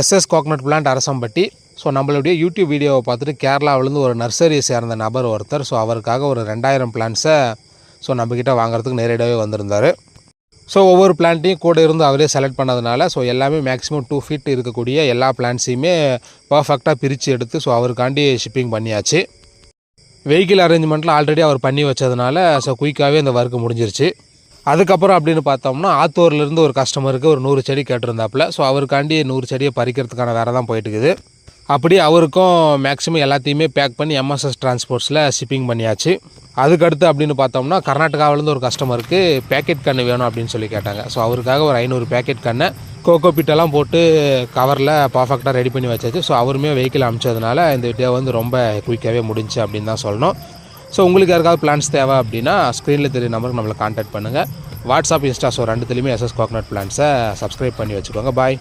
SS coconut plant Arasampatti. So நம்மளுடைய YouTube வீடியோவை பார்த்துட்டு கேரளாவிலேருந்து ஒரு நர்சரியை சேர்ந்த நபர் ஒருத்தர் ஸோ அவருக்காக ஒரு 2000 பிளான்ட்ஸை ஸோ நம்மக்கிட்ட வாங்குறதுக்கு நேரடியாகவே வந்திருந்தார். ஸோ ஒவ்வொரு பிளான்ட்டையும் கூட இருந்து அவரே செலக்ட் பண்ணதுனால ஸோ எல்லாமே மேக்ஸிமம் 2 ஃபீட் இருக்கக்கூடிய எல்லா பிளான்ட்ஸையுமே பர்ஃபெக்டாக பிரித்து எடுத்து ஸோ அவருக்காண்டி ஷிப்பிங் பண்ணியாச்சு. வெஹிக்கிள் அரேஞ்ச்மெண்ட்டில் ஆல்ரெடி அவர் பண்ணி வச்சதுனால ஸோ குயிக்காகவே இந்த ஒர்க்கு முடிஞ்சிருச்சு. அதுக்கப்புறம் அப்படின்னு பார்த்தோம்னா ஆத்தூர்லேருந்து ஒரு கஸ்டமருக்கு ஒரு 100 செடி கேட்டிருந்தாப்புல. ஸோ அவருக்காண்டி 100 செடியை பறிக்கிறதுக்கான வேறு தான் போயிட்டுருக்குது. அப்படி அவருக்கும் மேக்ஸிமம் எல்லாத்தையுமே பேக் பண்ணி எம்எஸ்எஸ் டிரான்ஸ்போர்ட்ஸில் ஷிப்பிங் பண்ணியாச்சு. அதுக்கடுத்து அப்படின்னு பார்த்தோம்னா கர்நாடகாவிலேருந்து ஒரு கஸ்டமருக்கு பேக்கெட் கன்று வேணும் அப்படின்னு சொல்லி கேட்டாங்க. ஸோ அவருக்காக ஒரு 500 பேக்கெட் கன்று கோகோபிட்டெல்லாம் போட்டு கவரில் பர்ஃபெக்டாக ரெடி பண்ணி வச்சாச்சு. ஸோ அவருமே வெஹிக்கிள் அனுப்பிச்சதுனால இந்த வீடியோ வந்து ரொம்ப குயிக்காகவே முடிஞ்சு அப்படின்னு தான் சொல்லணும். ஸோ உங்களுக்கு யாருக்காவது பிளான்ஸ் தேவை அப்படின்னா ஸ்க்ரீனில் தெரிய நம்பருக்கு நம்மளை கான்டாக்ட் பண்ணுங்கள். வாட்ஸ்அப், இன்ஸ்டா ஸோ ரெண்டுத்துலேயுமே எஸ்எஸ் கோகனட் பிளான்ஸை சப்ஸ்கிரைப் பண்ணி வச்சுக்கோங்க. பாய்.